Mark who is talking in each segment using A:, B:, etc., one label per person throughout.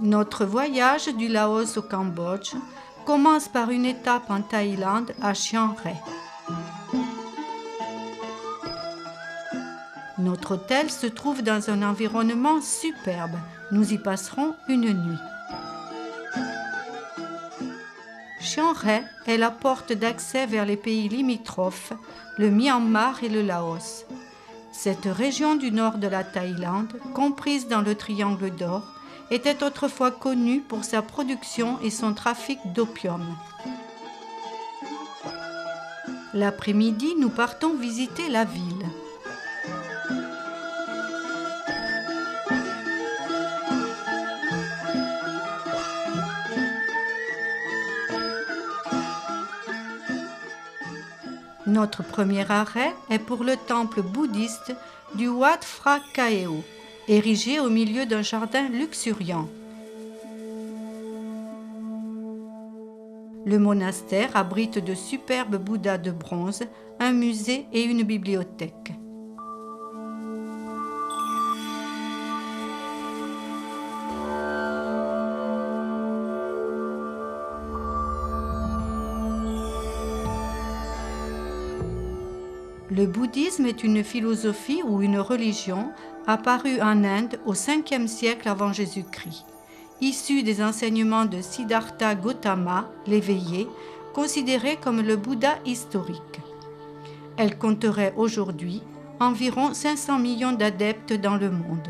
A: Notre voyage du Laos au Cambodge commence par une étape en Thaïlande à Chiang Rai. Notre hôtel se trouve dans un environnement superbe. Nous y passerons une nuit. Chiang Rai est la porte d'accès vers les pays limitrophes, le Myanmar et le Laos. Cette région du nord de la Thaïlande, comprise dans le Triangle d'Or, était autrefois connue pour sa production et son trafic d'opium. L'après-midi, nous partons visiter la ville. Notre premier arrêt est pour le temple bouddhiste du Wat Phra Kaeo, érigé au milieu d'un jardin luxuriant. Le monastère abrite de superbes bouddhas de bronze, un musée et une bibliothèque. Le bouddhisme est une philosophie ou une religion apparue en Inde au 5e siècle avant Jésus-Christ. Issue des enseignements de Siddhartha Gautama, l'éveillé, considéré comme le Bouddha historique. Elle compterait aujourd'hui environ 500 millions d'adeptes dans le monde.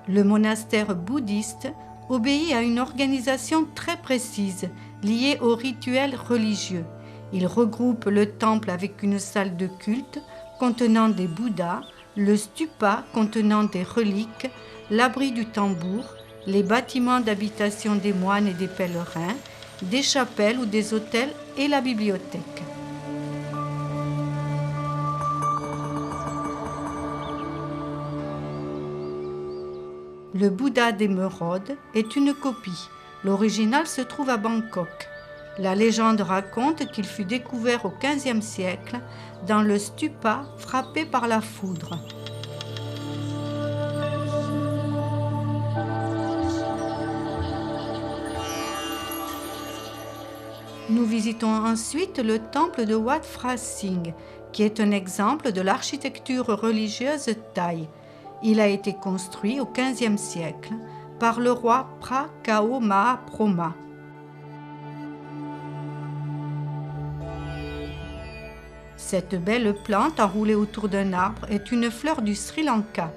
A: Le monastère bouddhiste obéit à une organisation très précise, liée aux rituels religieux. Il regroupe le temple avec une salle de culte contenant des bouddhas, le stupa contenant des reliques, l'abri du tambour, les bâtiments d'habitation des moines et des pèlerins, des chapelles ou des hôtels et la bibliothèque. Le Bouddha d'émeraude est une copie. L'original se trouve à Bangkok. La légende raconte qu'il fut découvert au XVe siècle dans le stupa frappé par la foudre. Nous visitons ensuite le temple de Wat Phra Singh, qui est un exemple de l'architecture religieuse thaï. Il a été construit au XVe siècle par le roi Phra Kao Maha Proma. Cette belle plante enroulée autour d'un arbre est une fleur du Sri Lanka.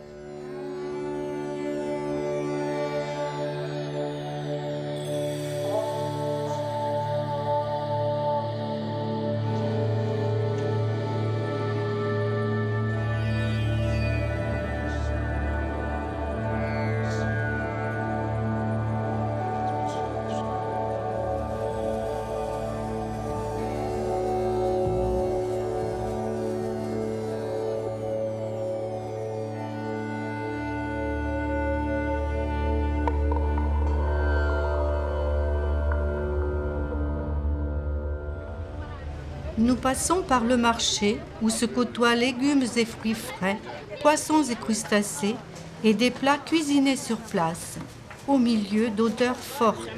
A: Nous passons par le marché où se côtoient légumes et fruits frais, poissons et crustacés et des plats cuisinés sur place, au milieu d'odeurs fortes.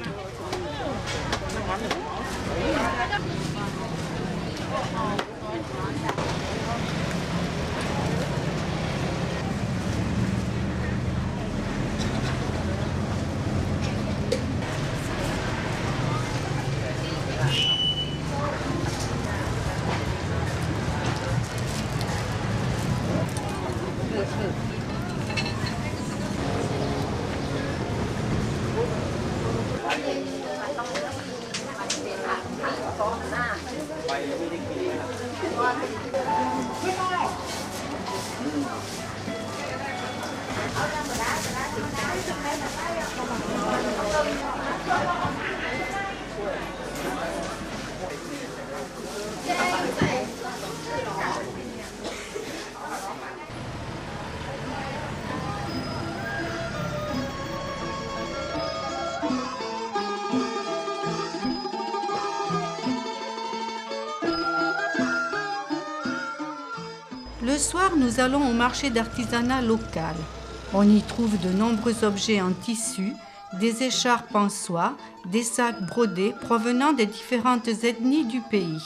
A: Le soir, nous allons au marché d'artisanat local. On y trouve de nombreux objets en tissu, des écharpes en soie, des sacs brodés provenant des différentes ethnies du pays.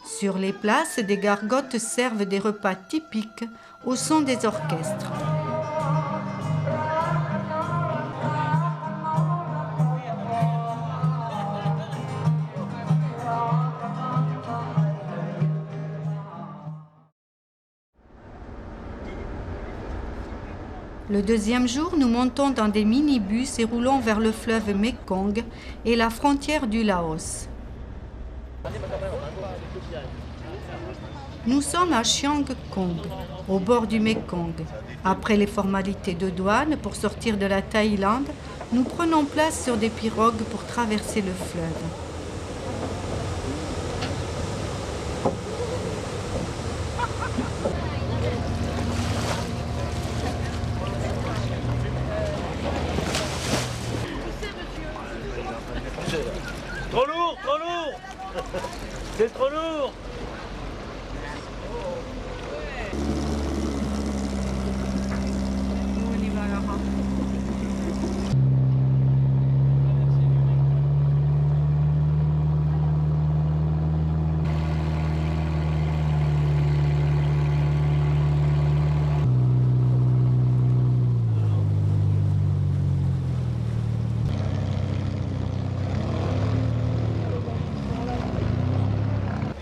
A: Sur les places, des gargotes servent des repas typiques au son des orchestres. Le deuxième jour, nous montons dans des minibus et roulons vers le fleuve Mekong et la frontière du Laos. Nous sommes à Chiang Khong, au bord du Mekong. Après les formalités de douane pour sortir de la Thaïlande, nous prenons place sur des pirogues pour traverser le fleuve.
B: Trop lourd, trop lourd. C'est trop lourd.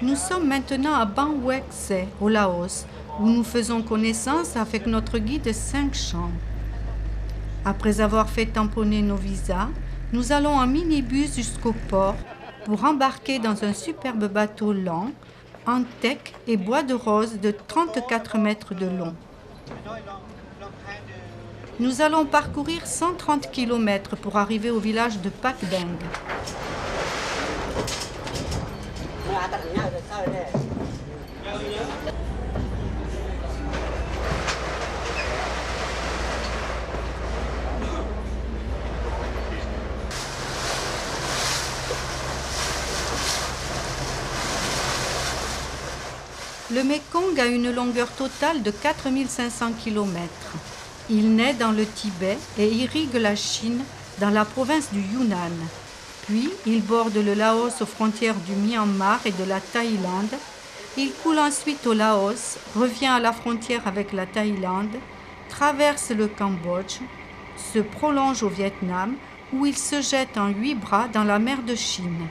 A: Nous sommes maintenant à Ban Huec Se, au Laos, où nous faisons connaissance avec notre guide 5 Chan. Après avoir fait tamponner nos visas, nous allons en minibus jusqu'au port pour embarquer dans un superbe bateau lent, en teck et bois de rose de 34 mètres de long. Nous allons parcourir 130 km pour arriver au village de Pak Deng. Le Mekong a une longueur totale de 4500 km. Il naît dans le Tibet et irrigue la Chine dans la province du Yunnan. Puis, il borde le Laos aux frontières du Myanmar et de la Thaïlande. Il coule ensuite au Laos, revient à la frontière avec la Thaïlande, traverse le Cambodge, se prolonge au Vietnam, où il se jette en 8 bras dans la mer de Chine.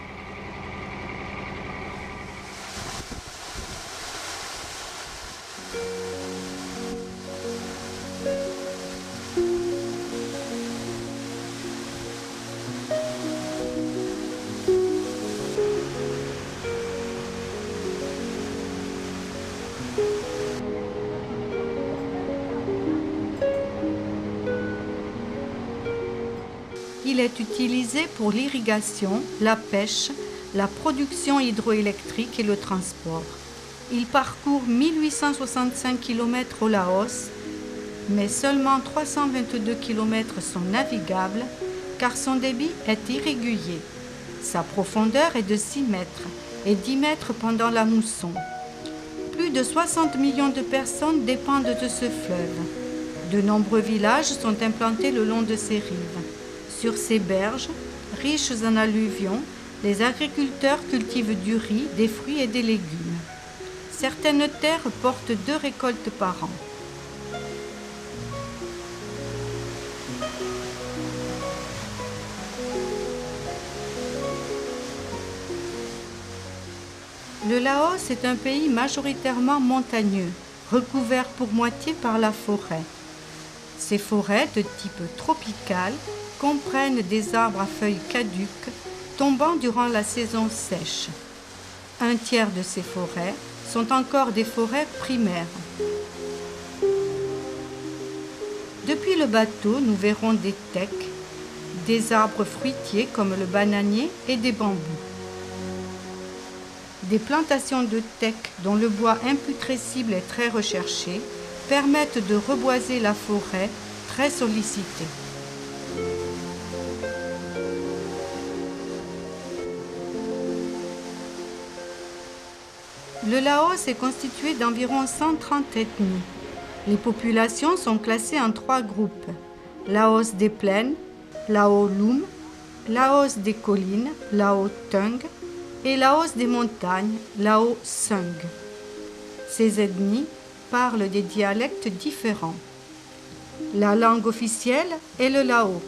A: Il est utilisé pour l'irrigation, la pêche, la production hydroélectrique et le transport. Il parcourt 1865 km au Laos, mais seulement 322 km sont navigables car son débit est irrégulier. Sa profondeur est de 6 mètres et 10 mètres pendant la mousson. Plus de 60 millions de personnes dépendent de ce fleuve. De nombreux villages sont implantés le long de ses rives. Sur ces berges, riches en alluvions, les agriculteurs cultivent du riz, des fruits et des légumes. Certaines terres portent 2 récoltes par an. Le Laos est un pays majoritairement montagneux, recouvert pour moitié par la forêt. Ces forêts de type tropical comprennent des arbres à feuilles caduques tombant durant la saison sèche. Un tiers de ces forêts sont encore des forêts primaires. Depuis le bateau, nous verrons des tecks, des arbres fruitiers comme le bananier et des bambous. Des plantations de teck dont le bois imputrescible est très recherché permettent de reboiser la forêt très sollicités. Le Laos est constitué d'environ 130 ethnies. Les populations sont classées en 3 groupes. Laos des plaines, Lao Lum, Laos des collines, Lao Tung, et Laos des montagnes, Lao Sung. Ces ethnies parlent des dialectes différents. La langue officielle est le lao.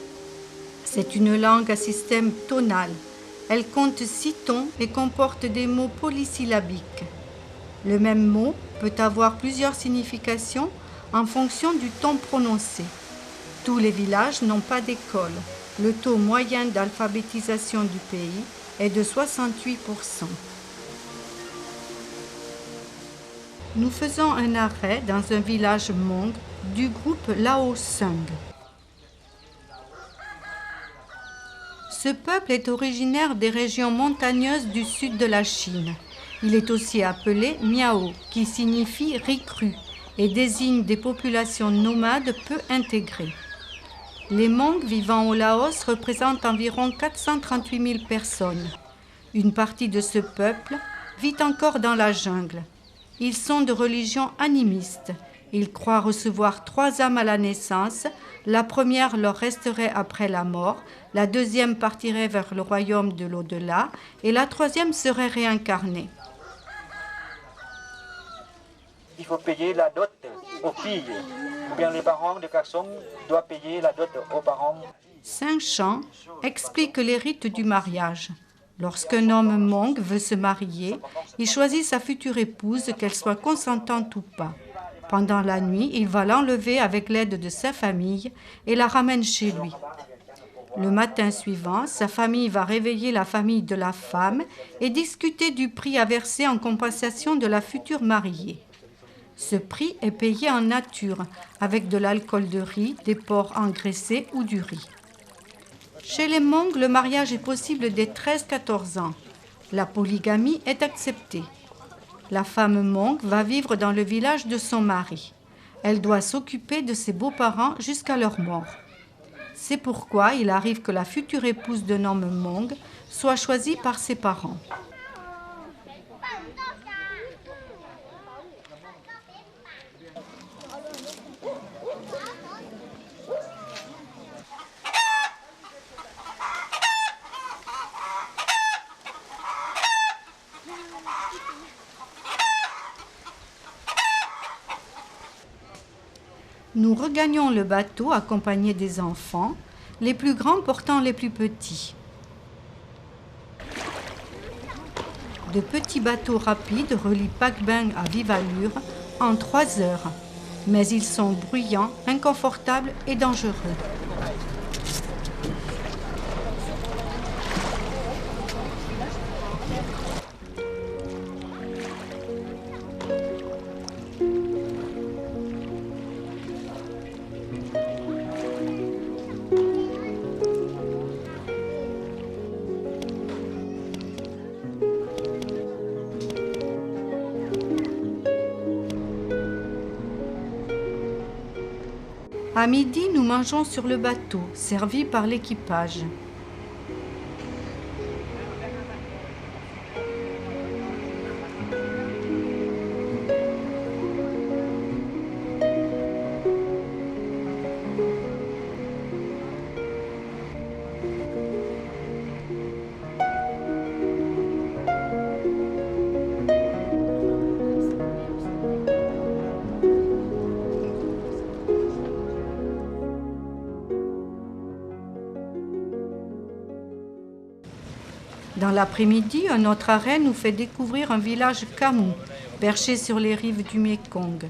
A: C'est une langue à système tonal. Elle compte 6 tons et comporte des mots polysyllabiques. Le même mot peut avoir plusieurs significations en fonction du ton prononcé. Tous les villages n'ont pas d'école. Le taux moyen d'alphabétisation du pays est de 68%. Nous faisons un arrêt dans un village Hmong du groupe Lao Sung. Ce peuple est originaire des régions montagneuses du sud de la Chine. Il est aussi appelé Miao, qui signifie riz cru, et désigne des populations nomades peu intégrées. Les Hmong vivant au Laos représentent environ 438 000 personnes. Une partie de ce peuple vit encore dans la jungle. Ils sont de religion animiste. Ils croient recevoir 3 âmes à la naissance. La première leur resterait après la mort, la deuxième partirait vers le royaume de l'au-delà et la troisième serait réincarnée.
C: Il faut payer la dot aux filles, ou bien les parents de garçons doivent payer la dot aux parents.
A: Saint Chan explique les rites du mariage. Lorsqu'un homme Hmong veut se marier, il choisit sa future épouse, qu'elle soit consentante ou pas. Pendant la nuit, il va l'enlever avec l'aide de sa famille et la ramène chez lui. Le matin suivant, sa famille va réveiller la famille de la femme et discuter du prix à verser en compensation de la future mariée. Ce prix est payé en nature, avec de l'alcool de riz, des porcs engraissés ou du riz. Chez les Hmong, le mariage est possible dès 13-14 ans. La polygamie est acceptée. La femme Hmong va vivre dans le village de son mari. Elle doit s'occuper de ses beaux-parents jusqu'à leur mort. C'est pourquoi il arrive que la future épouse d'un homme Hmong soit choisie par ses parents. Nous regagnons le bateau accompagnés des enfants, les plus grands portant les plus petits. De petits bateaux rapides relient Pac Beng à vive allure en 3 heures, mais ils sont bruyants, inconfortables et dangereux. À midi, nous mangeons sur le bateau, servi par l'équipage. Dans l'après-midi, un autre arrêt nous fait découvrir un village Kamu, perché sur les rives du Mékong.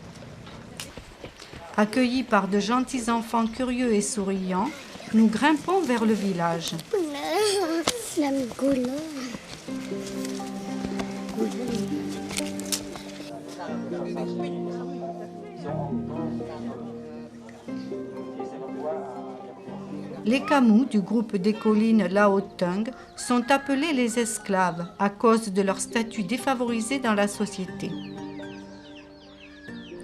A: Accueillis par de gentils enfants curieux et souriants, nous grimpons vers le village. Les Kamu du groupe des collines Lao Tung sont appelés les esclaves à cause de leur statut défavorisé dans la société.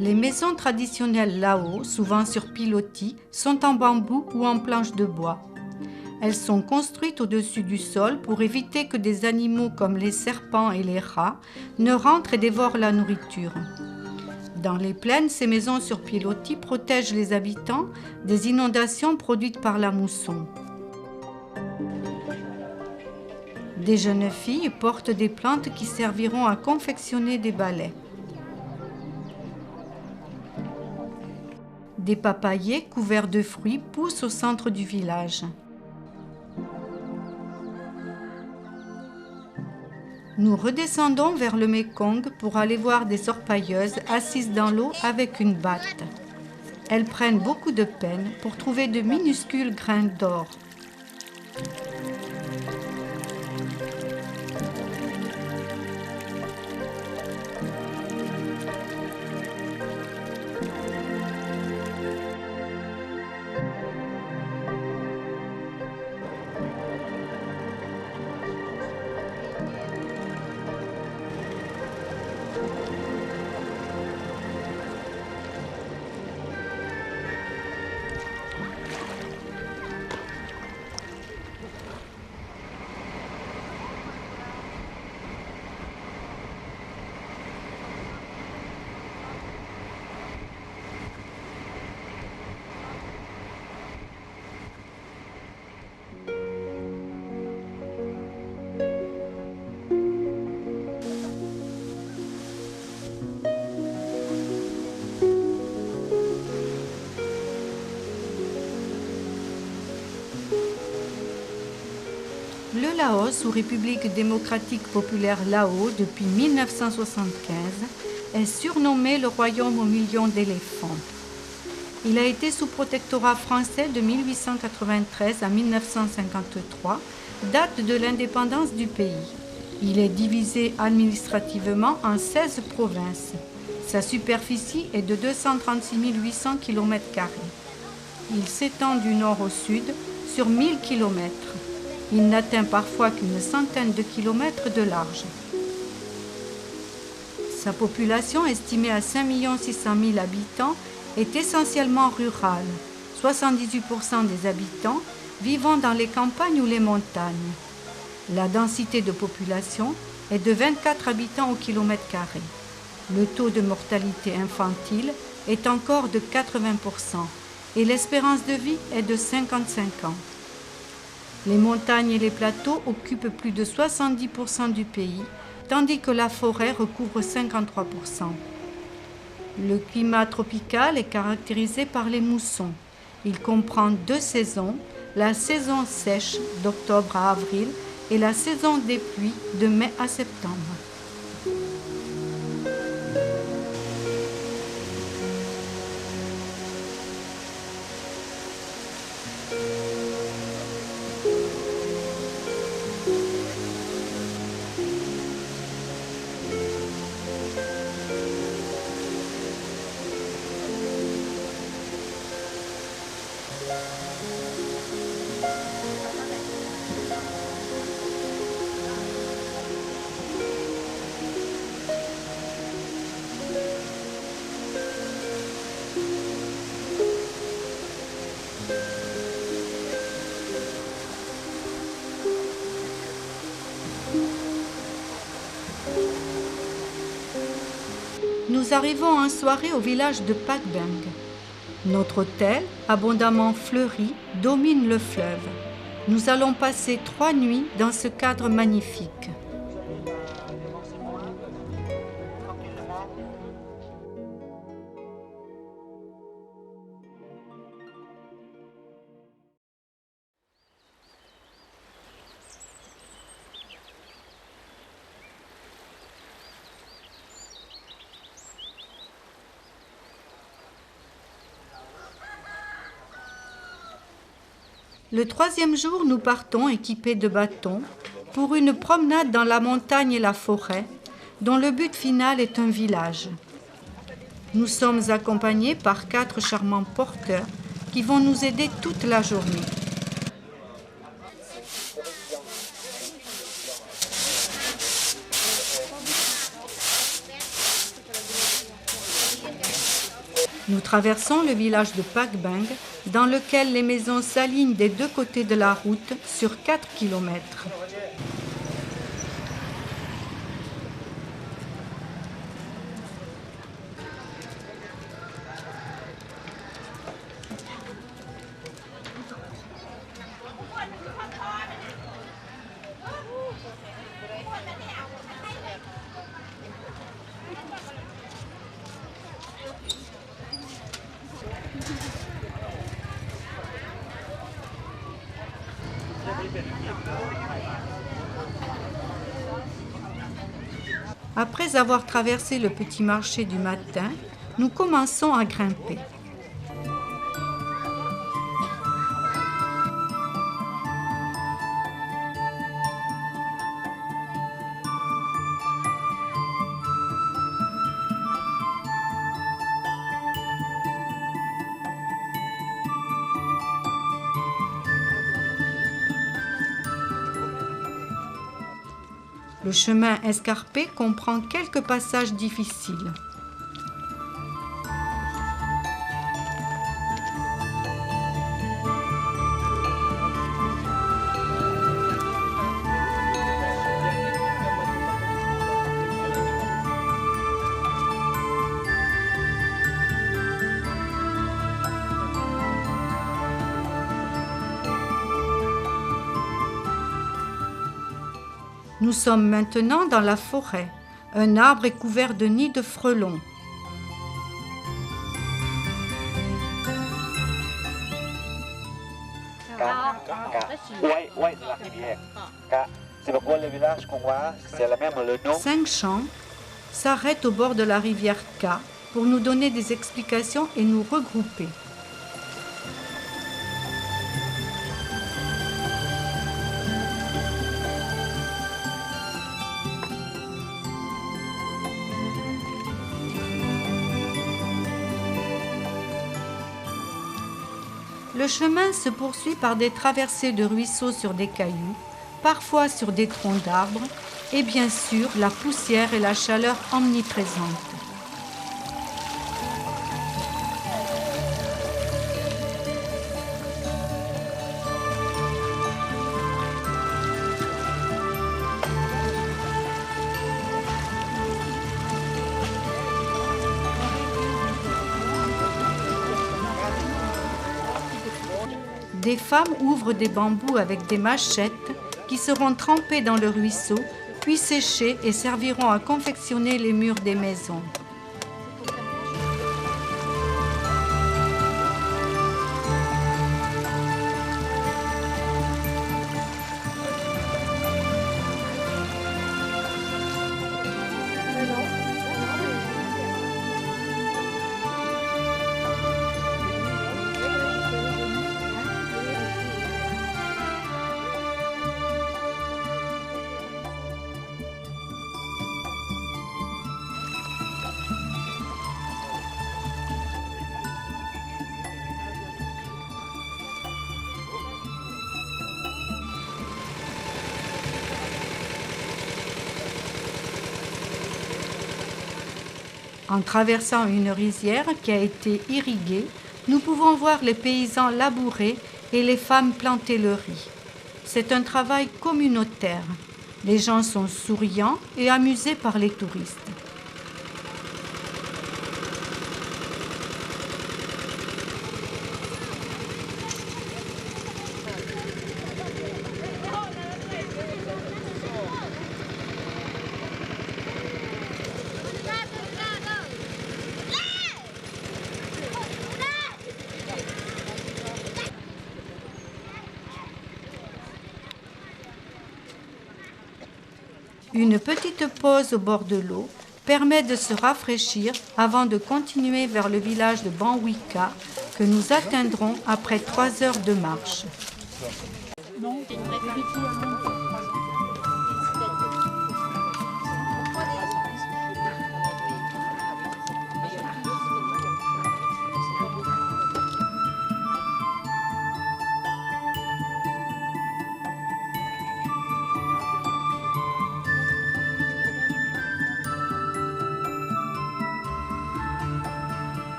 A: Les maisons traditionnelles Lao, souvent sur pilotis, sont en bambou ou en planches de bois. Elles sont construites au-dessus du sol pour éviter que des animaux comme les serpents et les rats ne rentrent et dévorent la nourriture. Dans les plaines, ces maisons sur pilotis protègent les habitants des inondations produites par la mousson. Des jeunes filles portent des plantes qui serviront à confectionner des balais. Des papayers couverts de fruits poussent au centre du village. Nous redescendons vers le Mékong pour aller voir des orpailleuses assises dans l'eau avec une batte. Elles prennent beaucoup de peine pour trouver de minuscules grains d'or. Le Laos, ou République démocratique populaire Lao depuis 1975, est surnommé le royaume aux millions d'éléphants. Il a été sous protectorat français de 1893 à 1953, date de l'indépendance du pays. Il est divisé administrativement en 16 provinces. Sa superficie est de 236 800 km². Il s'étend du nord au sud sur 1000 km. Il n'atteint parfois qu'une centaine de kilomètres de large. Sa population, estimée à 5 600 000 habitants, est essentiellement rurale, 78% des habitants vivant dans les campagnes ou les montagnes. La densité de population est de 24 habitants au kilomètre carré. Le taux de mortalité infantile est encore de 80% et l'espérance de vie est de 55 ans. Les montagnes et les plateaux occupent plus de 70% du pays, tandis que la forêt recouvre 53%. Le climat tropical est caractérisé par les moussons. Il comprend 2 saisons, la saison sèche d'octobre à avril et la saison des pluies de mai à septembre. Nous arrivons en soirée au village de Pat Beng. Notre hôtel, abondamment fleuri, domine le fleuve. Nous allons passer 3 nuits dans ce cadre magnifique. Le 3e jour, nous partons équipés de bâtons pour une promenade dans la montagne et la forêt, dont le but final est un village. Nous sommes accompagnés par 4 charmants porteurs qui vont nous aider toute la journée. Nous traversons le village de Pakbang, dans lequel les maisons s'alignent des deux côtés de la route sur 4 kilomètres. Après avoir traversé le petit marché du matin, nous commençons à grimper. Le chemin escarpé comprend quelques passages difficiles. Nous sommes maintenant dans la forêt. Un arbre est couvert de nids de frelons. Cinq champs s'arrêtent au bord de la rivière Ka pour nous donner des explications et nous regrouper. Le chemin se poursuit par des traversées de ruisseaux sur des cailloux, parfois sur des troncs d'arbres, et bien sûr la poussière et la chaleur omniprésentes. Des femmes ouvrent des bambous avec des machettes qui seront trempés dans le ruisseau, puis séchés et serviront à confectionner les murs des maisons. En traversant une rizière qui a été irriguée, nous pouvons voir les paysans labourer et les femmes planter le riz. C'est un travail communautaire. Les gens sont souriants et amusés par les touristes. Une petite pause au bord de l'eau permet de se rafraîchir avant de continuer vers le village de Banwika que nous atteindrons après 3 heures de marche.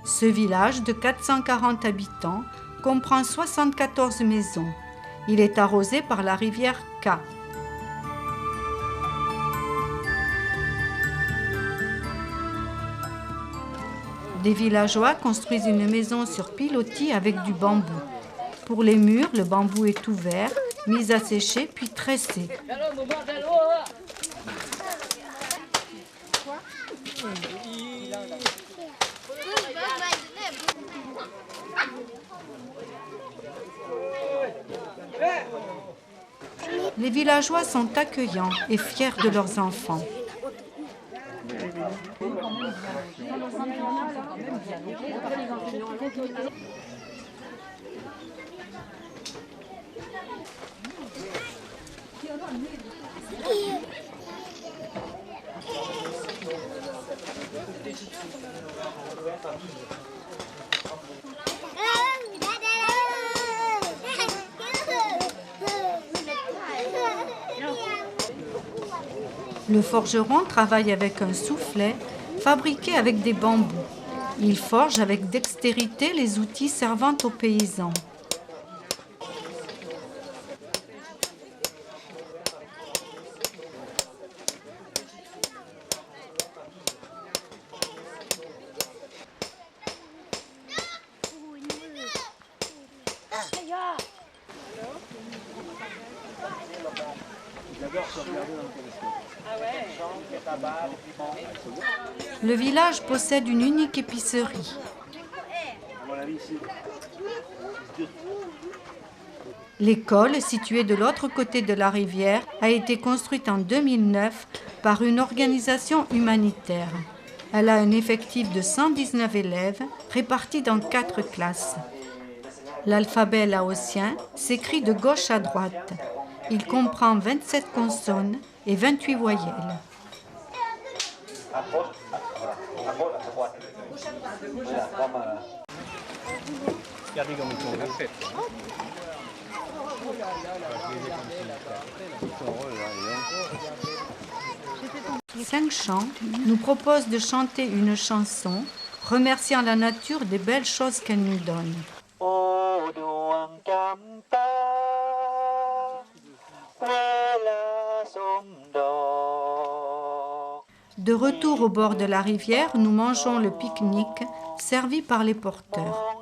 A: Ce village de 440 habitants comprend 74 maisons. Il est arrosé par la rivière Ka. Des villageois construisent une maison sur pilotis avec du bambou. Pour les murs, le bambou est ouvert, mis à sécher puis tressé. Les villageois sont accueillants et fiers de leurs enfants. Le forgeron travaille avec un soufflet fabriqué avec des bambous. Il forge avec dextérité les outils servant aux paysans. Le village possède une unique épicerie. L'école, située de l'autre côté de la rivière, a été construite en 2009 par une organisation humanitaire. Elle a un effectif de 119 élèves répartis dans 4 classes. L'alphabet laotien s'écrit de gauche à droite. Il comprend 27 consonnes et 28 voyelles.
B: Regardez comme ils sont faits.
A: Saint-Chant nous propose de chanter une chanson remerciant la nature des belles choses qu'elle nous donne. De retour au bord de la rivière, nous mangeons le pique-nique servi par les porteurs.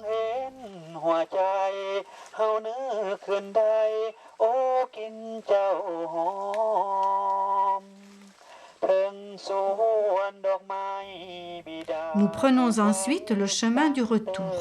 A: Nous prenons ensuite le chemin du retour.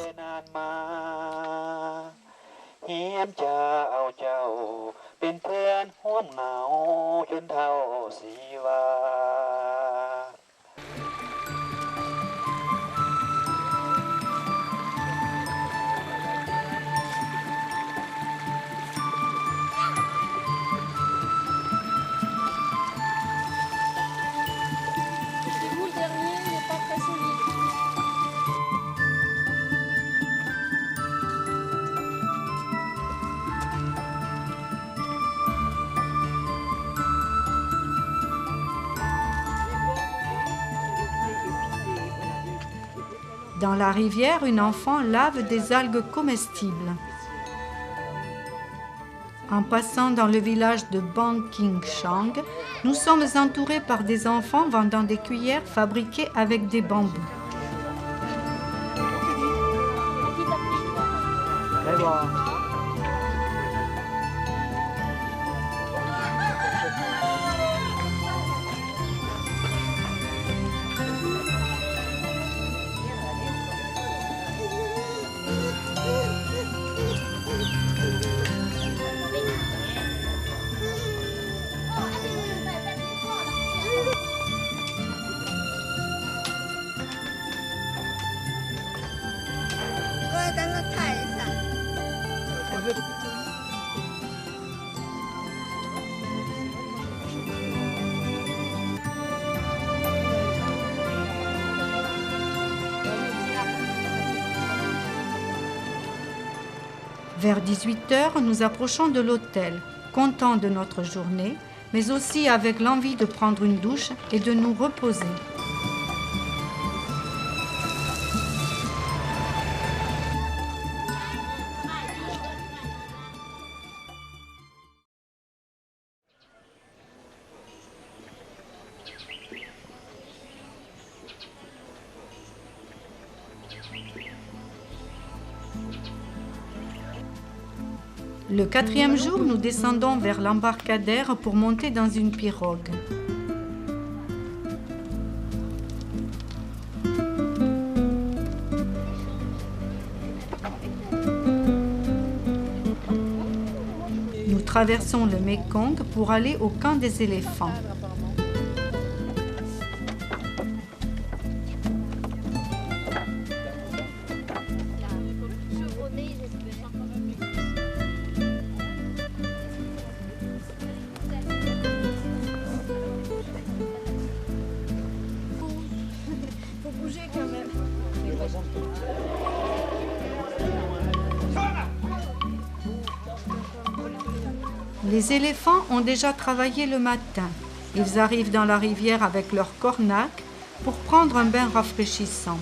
A: Dans la rivière, une enfant lave des algues comestibles. En passant dans le village de Bang King Chang, nous sommes entourés par des enfants vendant des cuillères fabriquées avec des bambous. Vers 18h, nous approchons de l'hôtel, contents de notre journée, mais aussi avec l'envie de prendre une douche et de nous reposer. Le 4e jour, nous descendons vers l'embarcadère pour monter dans une pirogue. Nous traversons le Mékong pour aller au camp des éléphants. Les éléphants ont déjà travaillé le matin. Ils arrivent dans la rivière avec leur cornac pour prendre un bain rafraîchissant.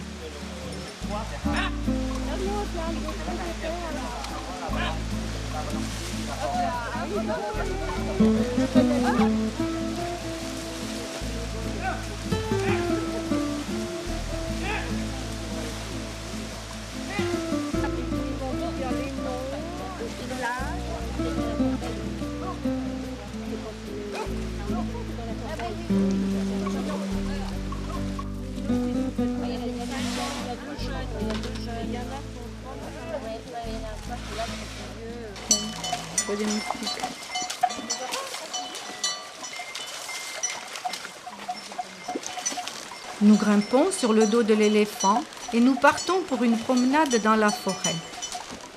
A: Nous grimpons sur le dos de l'éléphant et nous partons pour une promenade dans la forêt.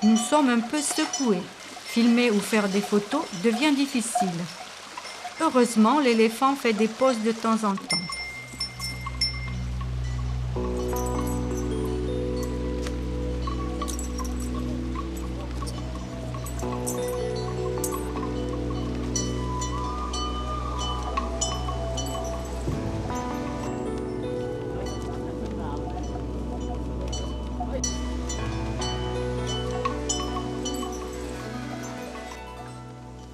A: Nous sommes un peu secoués. Filmer ou faire des photos devient difficile. Heureusement, l'éléphant fait des pauses de temps en temps.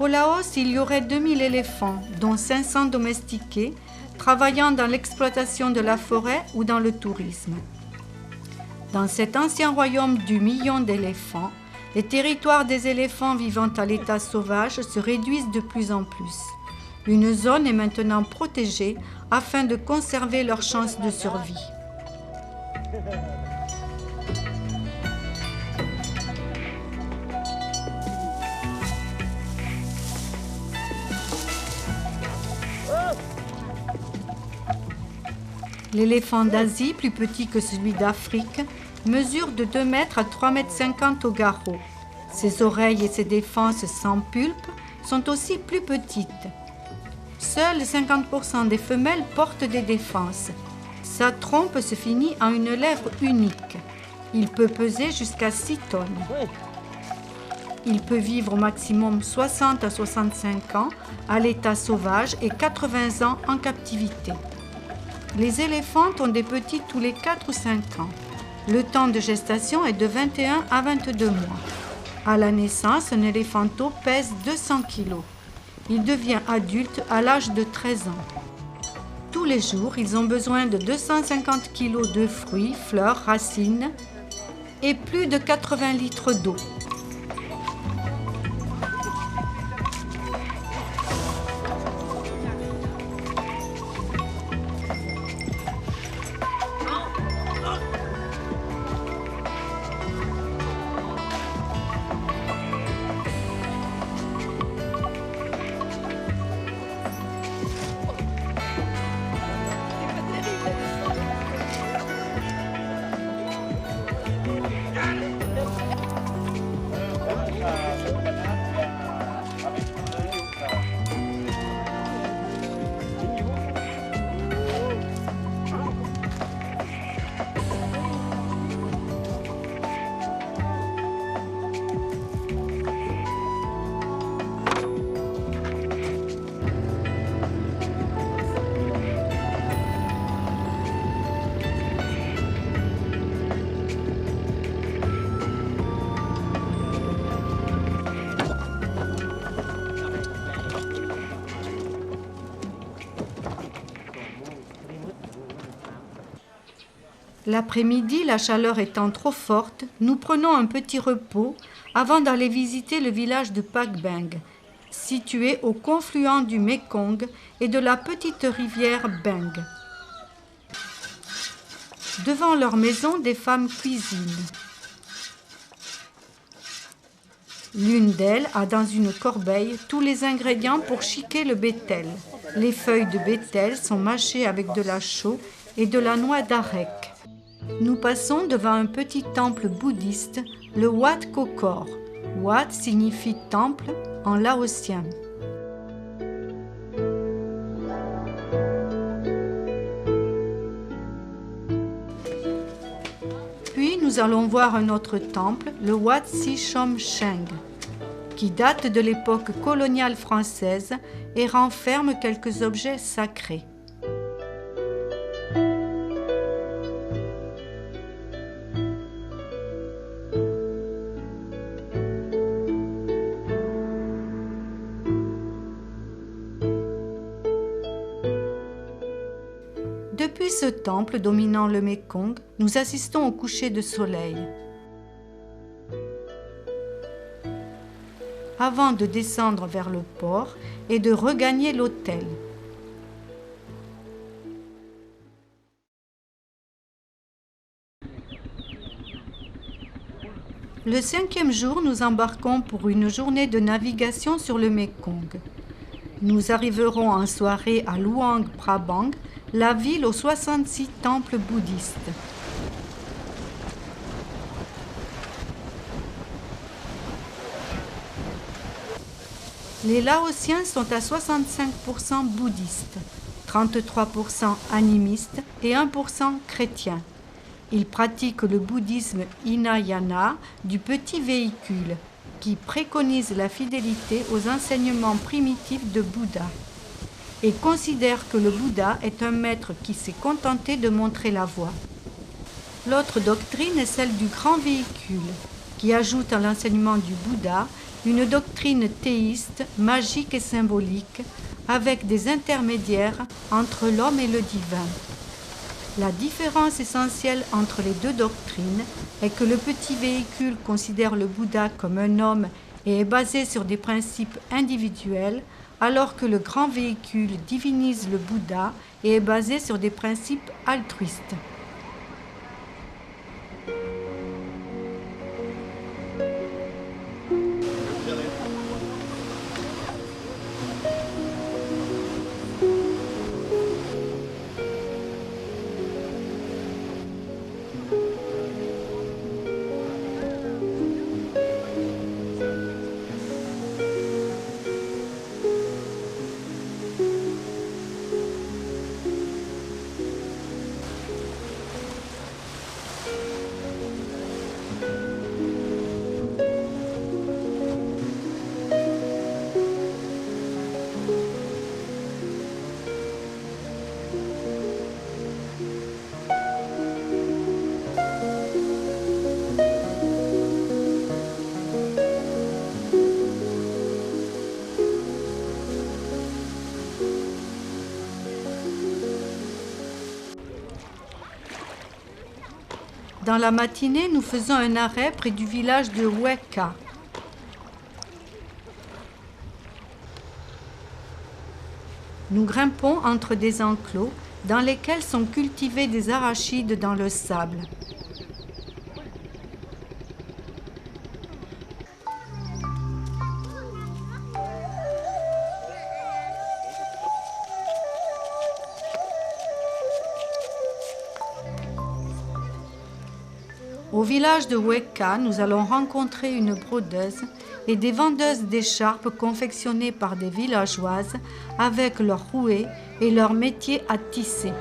A: Au Laos, il y aurait 2000 éléphants, dont 500 domestiqués, travaillant dans l'exploitation de la forêt ou dans le tourisme. Dans cet ancien royaume du million d'éléphants, les territoires des éléphants vivant à l'état sauvage se réduisent de plus en plus. Une zone est maintenant protégée afin de conserver leurs chances de survie. L'éléphant d'Asie, plus petit que celui d'Afrique, mesure de 2 mètres à 3,50 mètres au garrot. Ses oreilles et ses défenses sans pulpe sont aussi plus petites. Seuls 50% des femelles portent des défenses. Sa trompe se finit en une lèvre unique. Il peut peser jusqu'à 6 tonnes. Il peut vivre au maximum 60 à 65 ans à l'état sauvage et 80 ans en captivité. Les éléphantes ont des petits tous les 4 ou 5 ans. Le temps de gestation est de 21 à 22 mois. À la naissance, un éléphanteau pèse 200 kg. Il devient adulte à l'âge de 13 ans. Tous les jours, ils ont besoin de 250 kg de fruits, fleurs, racines et plus de 80 litres d'eau. L'après-midi, la chaleur étant trop forte, nous prenons un petit repos avant d'aller visiter le village de Pakbeng, situé au confluent du Mékong et de la petite rivière Beng. Devant leur maison, des femmes cuisinent. L'une d'elles a dans une corbeille tous les ingrédients pour chiquer le bétel. Les feuilles de bétel sont mâchées avec de la chaux et de la noix d'arec. Nous passons devant un petit temple bouddhiste, le Wat Kokor. Wat signifie temple en laotien. Puis nous allons voir un autre temple, le Wat Sichom Cheng, qui date de l'époque coloniale française et renferme quelques objets sacrés. Depuis ce temple dominant le Mékong, nous assistons au coucher de soleil. Avant de descendre vers le port et de regagner l'hôtel. Le 5e jour, nous embarquons pour une journée de navigation sur le Mékong. Nous arriverons en soirée à Luang Prabang, la ville aux 66 temples bouddhistes. Les Laotiens sont à 65% bouddhistes, 33% animistes et 1% chrétiens. Ils pratiquent le bouddhisme Hinayana du petit véhicule, qui préconise la fidélité aux enseignements primitifs de Bouddha, et considère que le Bouddha est un maître qui s'est contenté de montrer la voie. L'autre doctrine est celle du grand véhicule, qui ajoute à l'enseignement du Bouddha une doctrine théiste, magique et symbolique, avec des intermédiaires entre l'homme et le divin. La différence essentielle entre les deux doctrines est que le petit véhicule considère le Bouddha comme un homme et est basé sur des principes individuels, alors que le grand véhicule divinise le Bouddha et est basé sur des principes altruistes. Dans la matinée, nous faisons un arrêt près du village de Weka. Nous grimpons entre des enclos dans lesquels sont cultivés des arachides dans le sable. Au village de Weka, nous allons rencontrer une brodeuse et des vendeuses d'écharpes confectionnées par des villageoises avec leurs rouets et leur métier à tisser.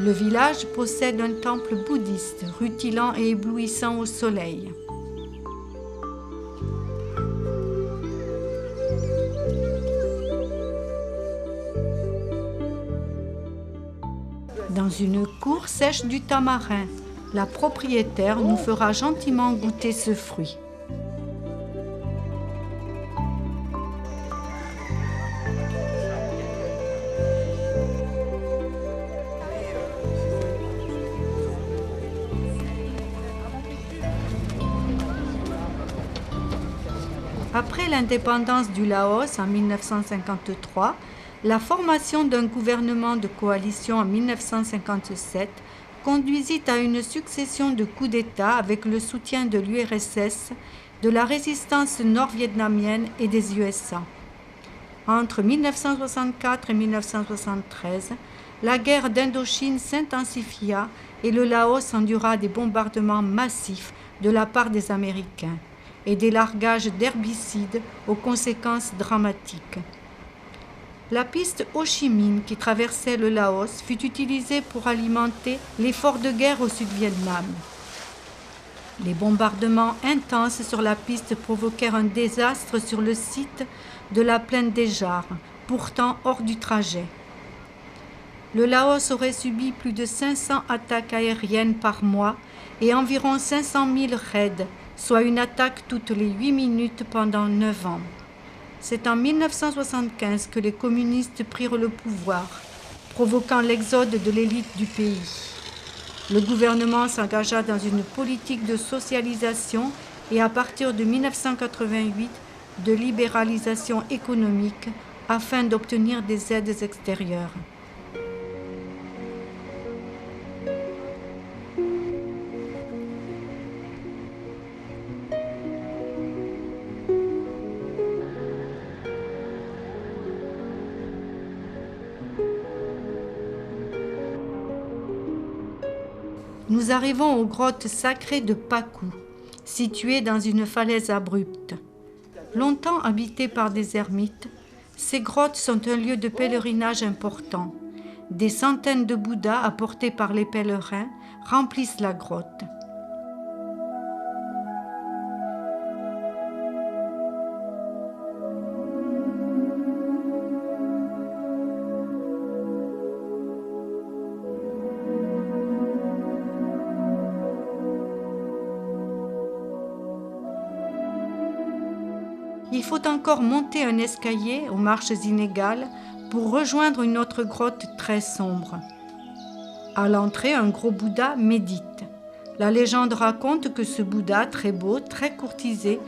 A: Le village possède un temple bouddhiste, rutilant et éblouissant au soleil. Dans une cour sèche du tamarin, la propriétaire nous fera gentiment goûter ce fruit. Après l'indépendance du Laos en 1953, la formation d'un gouvernement de coalition en 1957 conduisit à une succession de coups d'État avec le soutien de l'URSS, de la résistance nord-vietnamienne et des USA. Entre 1964 et 1973, la guerre d'Indochine s'intensifia et le Laos endura des bombardements massifs de la part des Américains et des largages d'herbicides aux conséquences dramatiques. La piste Ho Chi Minh qui traversait le Laos fut utilisée pour alimenter l'effort de guerre au Sud-Vietnam. Les bombardements intenses sur la piste provoquèrent un désastre sur le site de la plaine des Jarres, pourtant hors du trajet. Le Laos aurait subi plus de 500 attaques aériennes par mois et environ 500 000 raids, soit une attaque toutes les 8 minutes pendant 9 ans. C'est en 1975 que les communistes prirent le pouvoir, provoquant l'exode de l'élite du pays. Le gouvernement s'engagea dans une politique de socialisation et à partir de 1988, de libéralisation économique afin d'obtenir des aides extérieures. Nous arrivons aux grottes sacrées de Paku, situées dans une falaise abrupte. Longtemps habitées par des ermites, ces grottes sont un lieu de pèlerinage important. Des centaines de Bouddhas apportés par les pèlerins remplissent la grotte. Il faut encore monter un escalier aux marches inégales pour rejoindre une autre grotte très sombre. À l'entrée, un gros Bouddha médite. La légende raconte que ce Bouddha, très beau, très courtisé,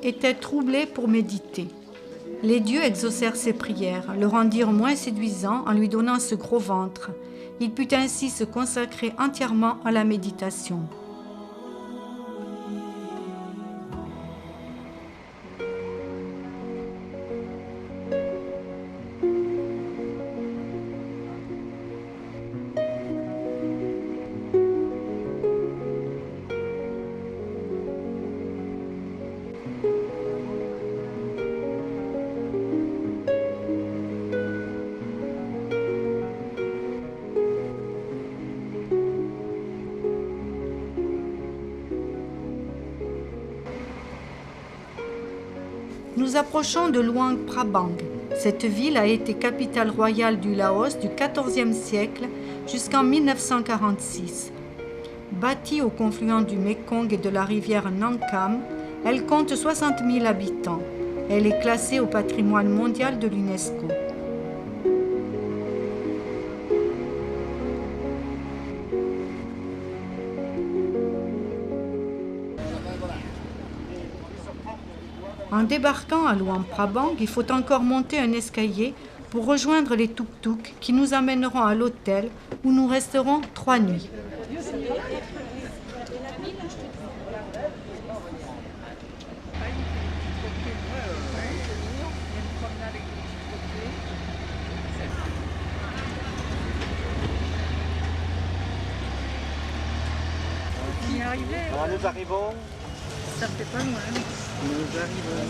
A: était troublé pour méditer. Les dieux exaucèrent ses prières, le rendirent moins séduisant en lui donnant ce gros ventre. Il put ainsi se consacrer entièrement à la méditation. Nous approchons de Luang Prabang. Cette ville a été capitale royale du Laos du XIVe siècle jusqu'en 1946. Bâtie au confluent du Mékong et de la rivière Nang Kham, elle compte 60 000 habitants. Elle est classée au patrimoine mondial de l'UNESCO. En débarquant à Luang Prabang, il faut encore monter un escalier pour rejoindre les tuk-tuk qui nous amèneront à l'hôtel où nous resterons 3 nuits.
C: Alors nous arrivons.
D: Ça fait pas loin. Nous arrivons.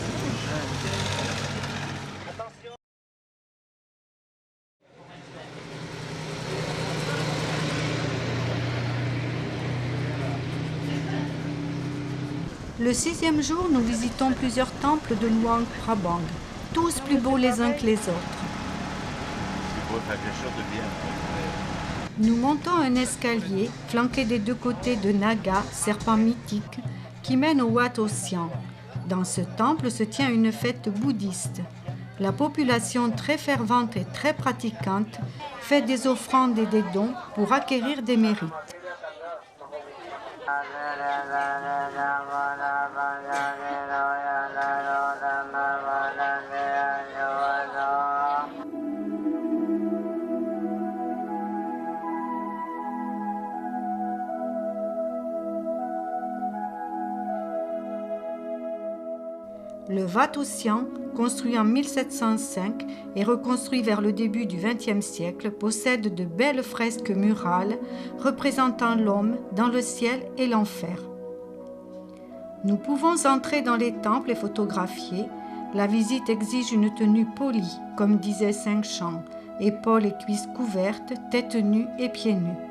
A: Le 6e jour, nous visitons plusieurs temples de Luang Prabang, tous plus beaux les uns que les autres. Nous montons un escalier flanqué des deux côtés de nagas, serpents mythiques, qui mène au Wat Ossian. Dans ce temple se tient une fête bouddhiste. La population très fervente et très pratiquante fait des offrandes et des dons pour acquérir des mérites. Le Wat Ossian, construit en 1705 et reconstruit vers le début du XXe siècle, possède de belles fresques murales représentant l'homme dans le ciel et l'enfer. Nous pouvons entrer dans les temples et photographier. La visite exige une tenue polie, comme disait Cinq Chan, épaules et cuisses couvertes, tête nue et pieds nus.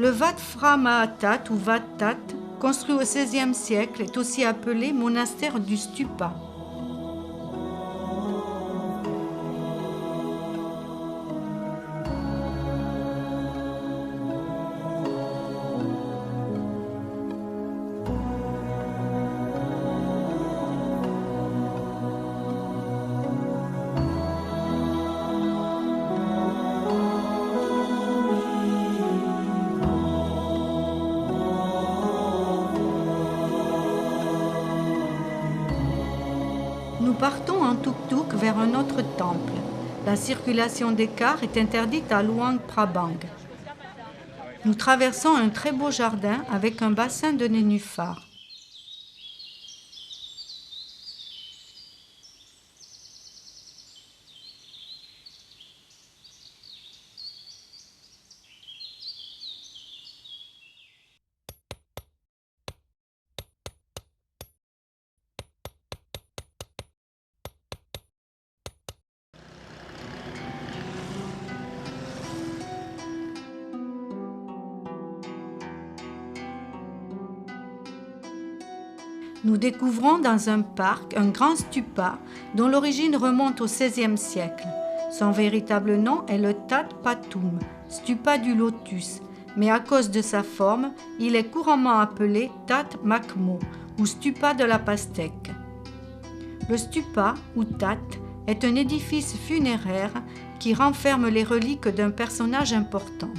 A: Le Wat Phra Mahathat ou Wat That, construit au XVIe siècle, est aussi appelé monastère du Stupa. Nous partons en tuk-tuk vers un autre temple. La circulation des cars est interdite à Luang Prabang. Nous traversons un très beau jardin avec un bassin de nénuphars. Nous découvrons dans un parc un grand stupa dont l'origine remonte au XVIe siècle. Son véritable nom est le Tat Pathum, stupa du lotus, mais à cause de sa forme, il est couramment appelé Tat Makmo ou stupa de la pastèque. Le stupa ou Tat est un édifice funéraire qui renferme les reliques d'un personnage important.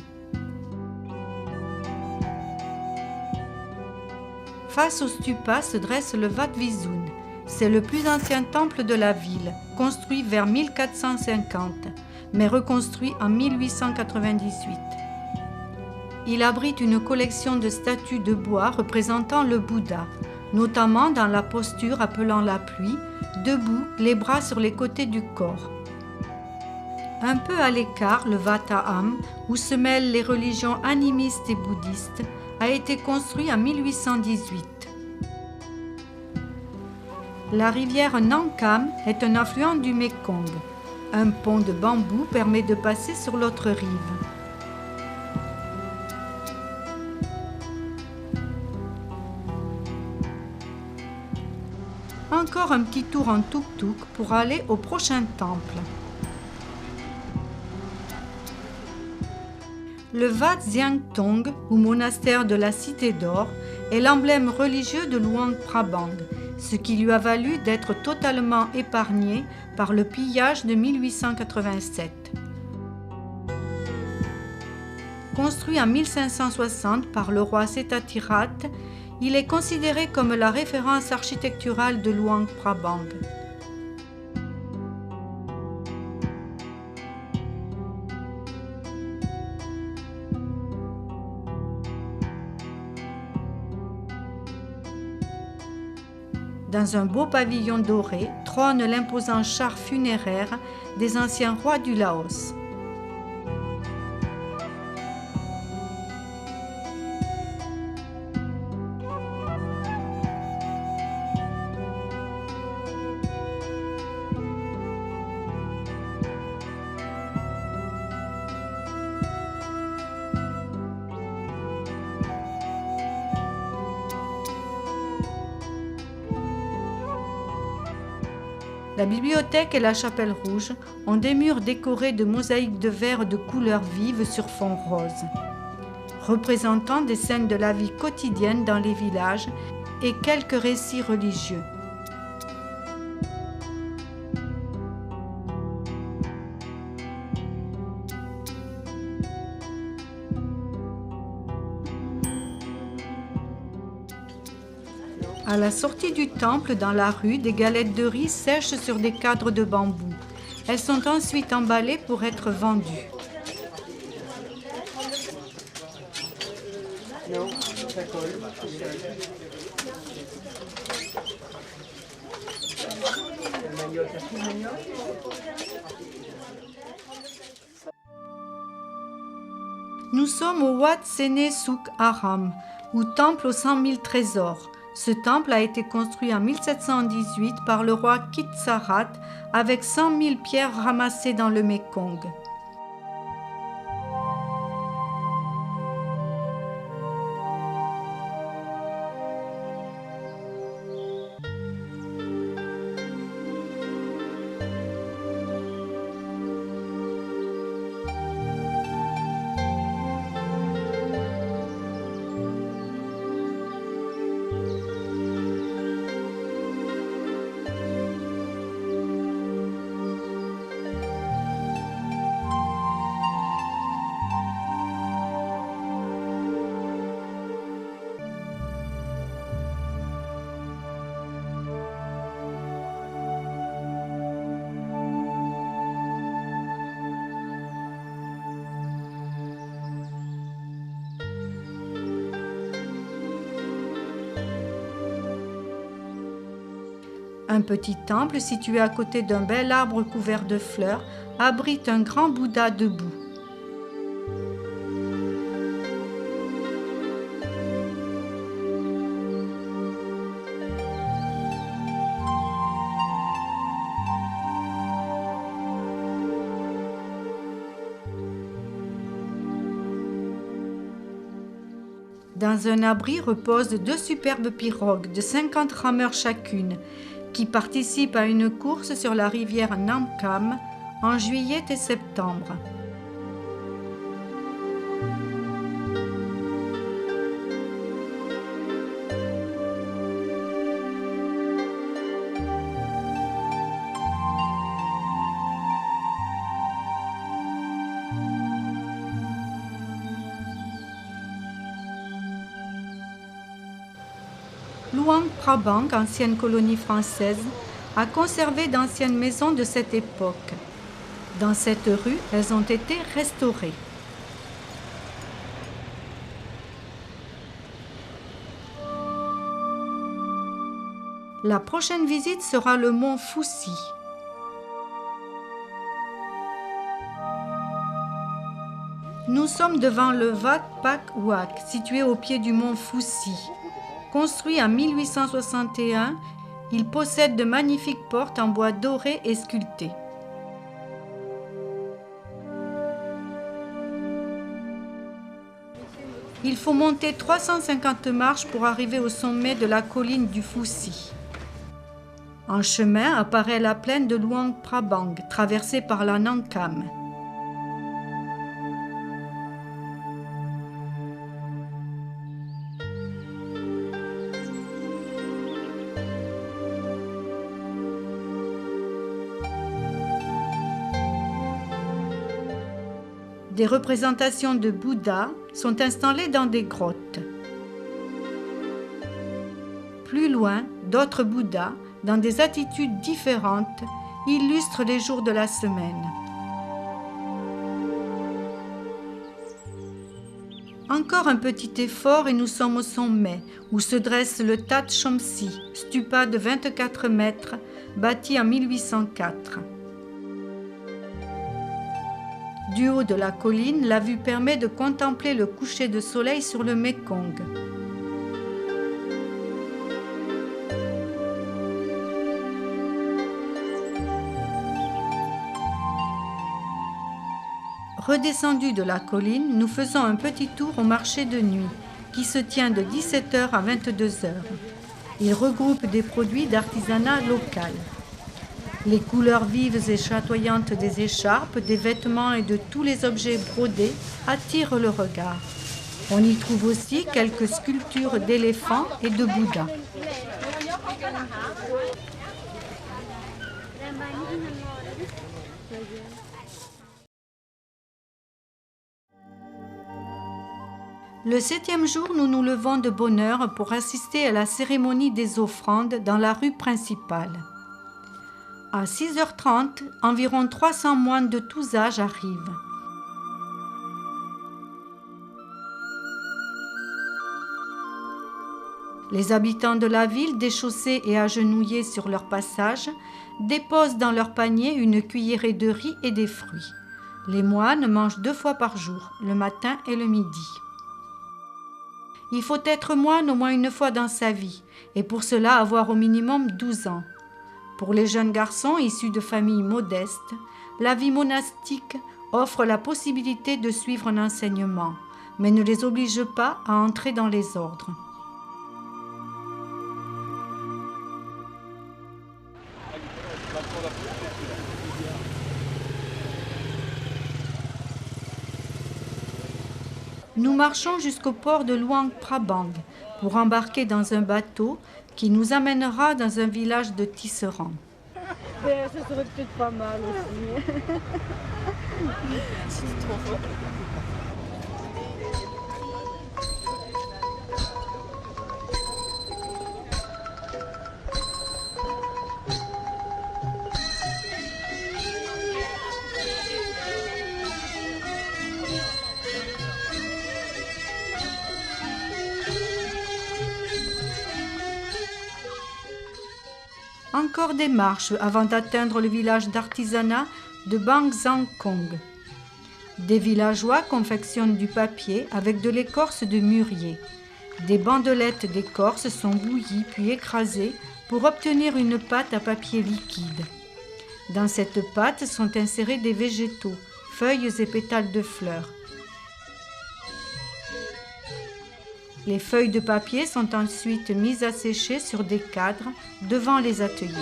A: Face au stupa se dresse le Wat Vizun. C'est le plus ancien temple de la ville, construit vers 1450, mais reconstruit en 1898. Il abrite une collection de statues de bois représentant le Bouddha, notamment dans la posture appelant la pluie, debout, les bras sur les côtés du corps. Un peu à l'écart, le Wat Aham, où se mêlent les religions animistes et bouddhistes, a été construit en 1818. La rivière Nang Kham est un affluent du Mékong. Un pont de bambou permet de passer sur l'autre rive. Encore un petit tour en tuk-tuk pour aller au prochain temple. Le Wat Siang Tong, ou monastère de la Cité d'Or, est l'emblème religieux de Luang Prabang, ce qui lui a valu d'être totalement épargné par le pillage de 1887. Construit en 1560 par le roi Setthathirath, il est considéré comme la référence architecturale de Luang Prabang. Dans un beau pavillon doré trône l'imposant char funéraire des anciens rois du Laos. La bibliothèque et la chapelle rouge ont des murs décorés de mosaïques de verre de couleurs vives sur fond rose, représentant des scènes de la vie quotidienne dans les villages et quelques récits religieux. À la sortie du temple, dans la rue, des galettes de riz sèchent sur des cadres de bambou. Elles sont ensuite emballées pour être vendues. Nous sommes au Wat Sene Souk Haram, ou temple aux 100 000 trésors. Ce temple a été construit en 1718 par le roi Kitsarat avec 100 000 pierres ramassées dans le Mékong. Un petit temple situé à côté d'un bel arbre couvert de fleurs abrite un grand Bouddha debout. Dans un abri reposent 2 superbes pirogues de 50 rameurs chacune, qui participent à une course sur la rivière Nam Kham en juillet et septembre. Luang Prabang, ancienne colonie française, a conservé d'anciennes maisons de cette époque. Dans cette rue, elles ont été restaurées. La prochaine visite sera le mont Phu-Si. Nous sommes devant le Wat Pak Wak, situé au pied du mont Phu-Si. Construit en 1861, il possède de magnifiques portes en bois doré et sculpté. Il faut monter 350 marches pour arriver au sommet de la colline du Phu-Si. En chemin apparaît la plaine de Luang Prabang, traversée par la Nam Kham. Des représentations de Bouddha sont installées dans des grottes. Plus loin, d'autres Bouddhas, dans des attitudes différentes, illustrent les jours de la semaine. Encore un petit effort et nous sommes au sommet, où se dresse le Tat Chomsi, stupa de 24 mètres, bâti en 1804. Du haut de la colline, la vue permet de contempler le coucher de soleil sur le Mékong. Redescendus de la colline, nous faisons un petit tour au marché de nuit, qui se tient de 17h à 22h. Il regroupe des produits d'artisanat local. Les couleurs vives et chatoyantes des écharpes, des vêtements et de tous les objets brodés attirent le regard. On y trouve aussi quelques sculptures d'éléphants et de Bouddha. Le 7e jour, nous nous levons de bonne heure pour assister à la cérémonie des offrandes dans la rue principale. À 6h30, environ 300 moines de tous âges arrivent. Les habitants de la ville, déchaussés et agenouillés sur leur passage, déposent dans leur panier une cuillerée de riz et des fruits. Les moines mangent 2 fois par jour, le matin et le midi. Il faut être moine au moins une fois dans sa vie, et pour cela avoir au minimum 12 ans. Pour les jeunes garçons issus de familles modestes, la vie monastique offre la possibilité de suivre un enseignement, mais ne les oblige pas à entrer dans les ordres. Nous marchons jusqu'au port de Luang Prabang pour embarquer dans un bateau qui nous amènera dans un village de tisserands.
D: Ça serait peut-être pas mal aussi. C'est trop fort.
A: Encore des marches avant d'atteindre le village d'artisanat de Bang Sang Kong. Des villageois confectionnent du papier avec de l'écorce de mûrier. Des bandelettes d'écorce sont bouillies puis écrasées pour obtenir une pâte à papier liquide. Dans cette pâte sont insérés des végétaux, feuilles et pétales de fleurs. Les feuilles de papier sont ensuite mises à sécher sur des cadres devant les ateliers.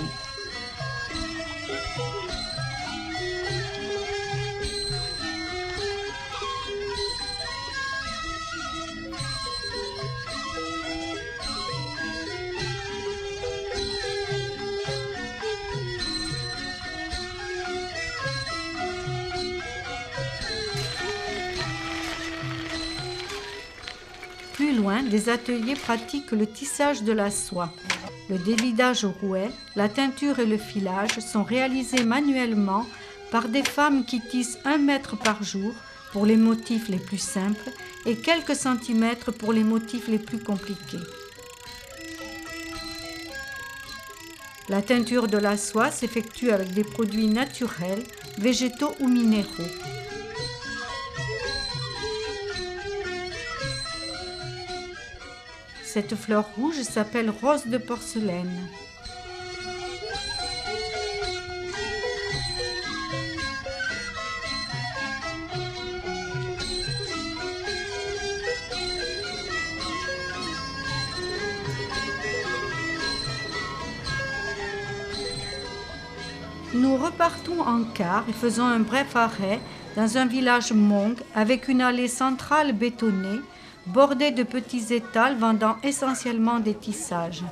A: Plus loin, des ateliers pratiquent le tissage de la soie. Le dévidage au rouet, la teinture et le filage sont réalisés manuellement par des femmes qui tissent 1 mètre par jour pour les motifs les plus simples et quelques centimètres pour les motifs les plus compliqués. La teinture de la soie s'effectue avec des produits naturels, végétaux ou minéraux. Cette fleur rouge s'appelle rose de porcelaine. Nous repartons en car et faisons un bref arrêt dans un village Hmong avec une allée centrale bétonnée bordée de petits étals vendant essentiellement des tissages.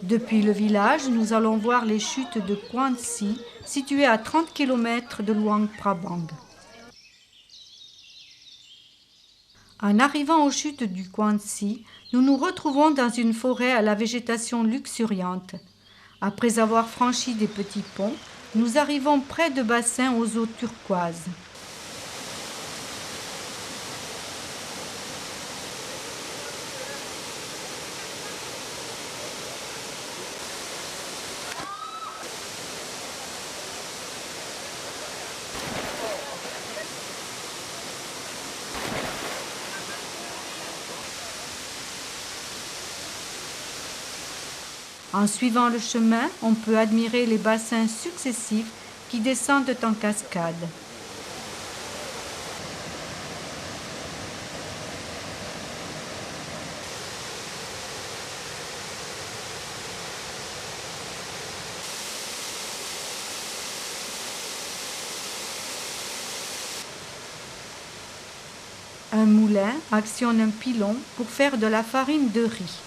A: Depuis le village, nous allons voir les chutes de Quan Si, situées à 30 km de Luang Prabang. En arrivant aux chutes du Quan Si, nous nous retrouvons dans une forêt à la végétation luxuriante. Après avoir franchi des petits ponts, nous arrivons près de bassins aux eaux turquoises. En suivant le chemin, on peut admirer les bassins successifs qui descendent en cascade. Un moulin actionne un pilon pour faire de la farine de riz.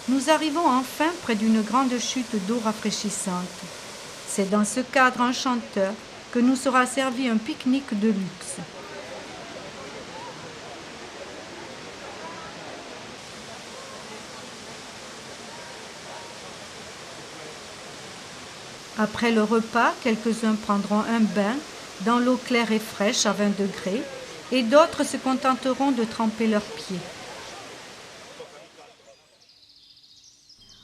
A: Nous arrivons enfin près d'une grande chute d'eau rafraîchissante. C'est dans ce cadre enchanteur que nous sera servi un pique-nique de luxe. Après le repas, quelques-uns prendront un bain dans l'eau claire et fraîche à 20 degrés et d'autres se contenteront de tremper leurs pieds.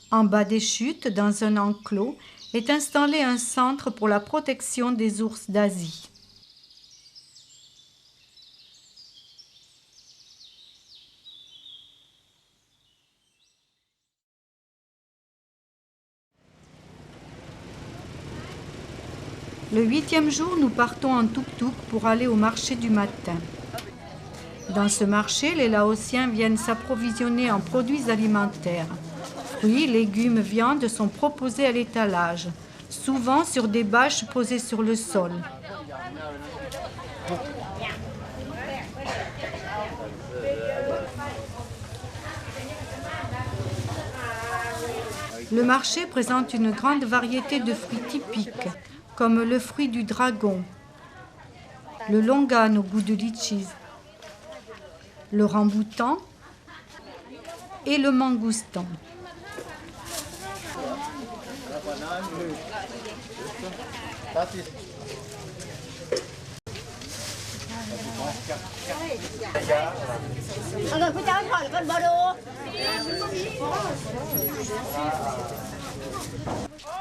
A: En bas des chutes, dans un enclos, est installé un centre pour la protection des ours d'Asie. Le 8e jour, nous partons en tuk-tuk pour aller au marché du matin. Dans ce marché, les Laotiens viennent s'approvisionner en produits alimentaires. Fruits, légumes, viandes sont proposés à l'étalage, souvent sur des bâches posées sur le sol. Le marché présente une grande variété de fruits typiques, comme le fruit du dragon, le longan au goût de litchis, le ramboutan et le mangoustan.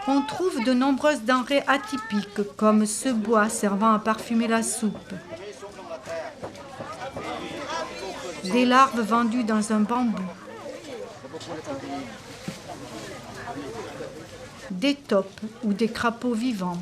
A: On trouve de nombreuses denrées atypiques, comme ce bois servant à parfumer la soupe, des larves vendues dans un bambou, des taupes ou des crapauds vivants.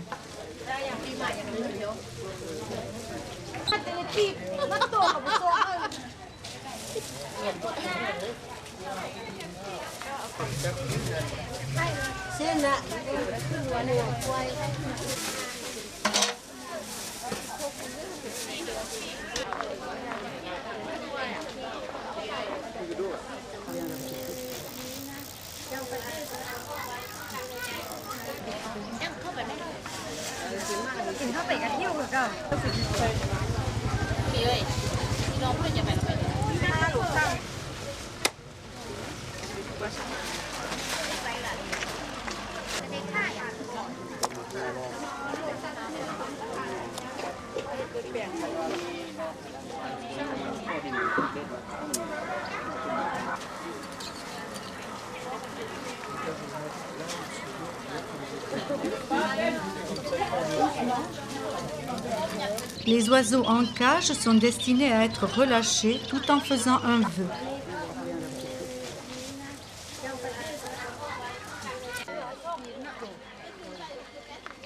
A: Les oiseaux en cage sont destinés à être relâchés tout en faisant un vœu.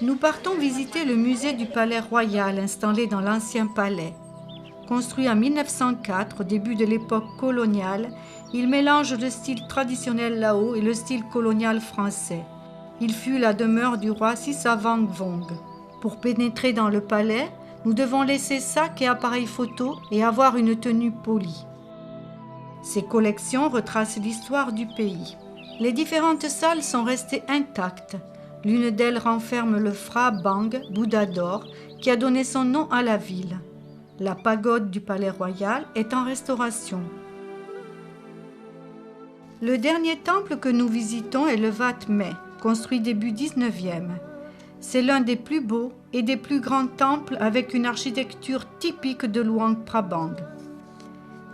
A: Nous partons visiter le musée du Palais Royal installé dans l'ancien palais. Construit en 1904, au début de l'époque coloniale, il mélange le style traditionnel lao et le style colonial français. Il fut la demeure du roi Sisavangvong. Pour pénétrer dans le palais, nous devons laisser sac et appareil photo et avoir une tenue polie. Ces collections retracent l'histoire du pays. Les différentes salles sont restées intactes. L'une d'elles renferme le Phra Bang, Bouddha d'or, qui a donné son nom à la ville. La pagode du Palais Royal est en restauration. Le dernier temple que nous visitons est le Wat Meh, construit début 19e. C'est l'un des plus beaux et des plus grands temples avec une architecture typique de Luang Prabang.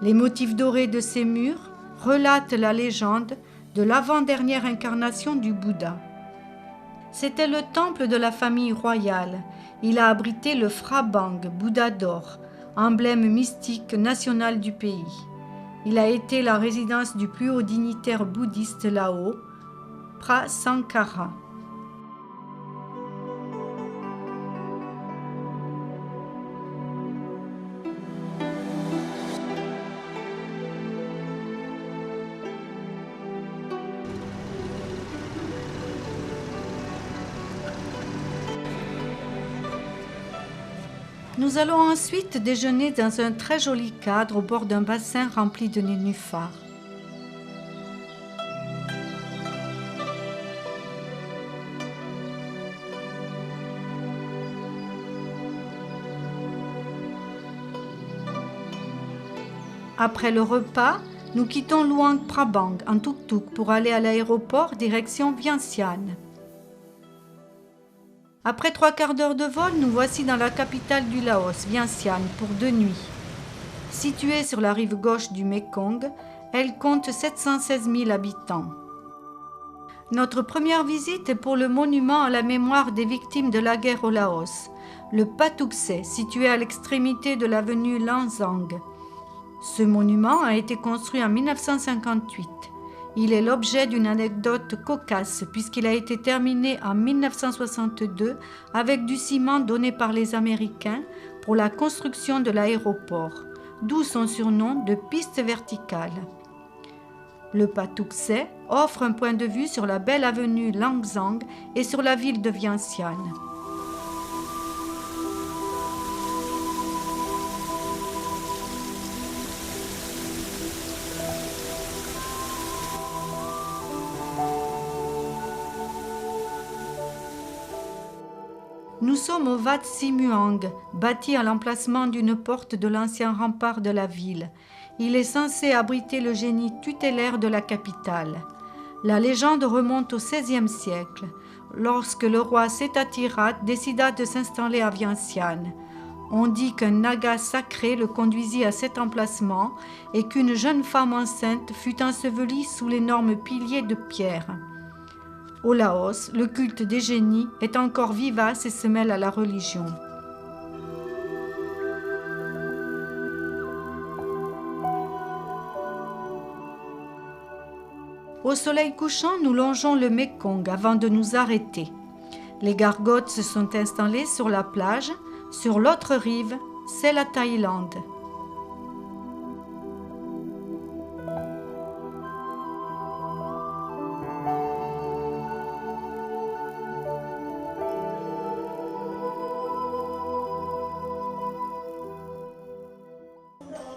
A: Les motifs dorés de ces murs relatent la légende de l'avant-dernière incarnation du Bouddha. C'était le temple de la famille royale. Il a abrité le Phra Bang, Bouddha d'or, emblème mystique national du pays. Il a été la résidence du plus haut dignitaire bouddhiste là-haut, Phra Sankara. Nous allons ensuite déjeuner dans un très joli cadre au bord d'un bassin rempli de nénuphars. Après le repas, nous quittons Luang Prabang en tuk-tuk pour aller à l'aéroport direction Vientiane. Après 3/4 d'heure de vol, nous voici dans la capitale du Laos, Vientiane, pour 2 nuits. Située sur la rive gauche du Mékong, elle compte 716 000 habitants. Notre première visite est pour le monument à la mémoire des victimes de la guerre au Laos, le Patuxet, situé à l'extrémité de l'avenue Lanzang. Ce monument a été construit en 1958. Il est l'objet d'une anecdote cocasse puisqu'il a été terminé en 1962 avec du ciment donné par les Américains pour la construction de l'aéroport, d'où son surnom de piste verticale. Le Patuxet offre un point de vue sur la belle avenue Lanzang et sur la ville de Vientiane. Nous sommes au Wat Simuang, bâti à l'emplacement d'une porte de l'ancien rempart de la ville. Il est censé abriter le génie tutélaire de la capitale. La légende remonte au XVIe siècle, lorsque le roi Setthathirath décida de s'installer à Vientiane. On dit qu'un naga sacré le conduisit à cet emplacement et qu'une jeune femme enceinte fut ensevelie sous l'énorme pilier de pierre. Au Laos, le culte des génies est encore vivace et se mêle à la religion. Au soleil couchant, nous longeons le Mékong avant de nous arrêter. Les gargotes se sont installées sur la plage. Sur l'autre rive, c'est la Thaïlande.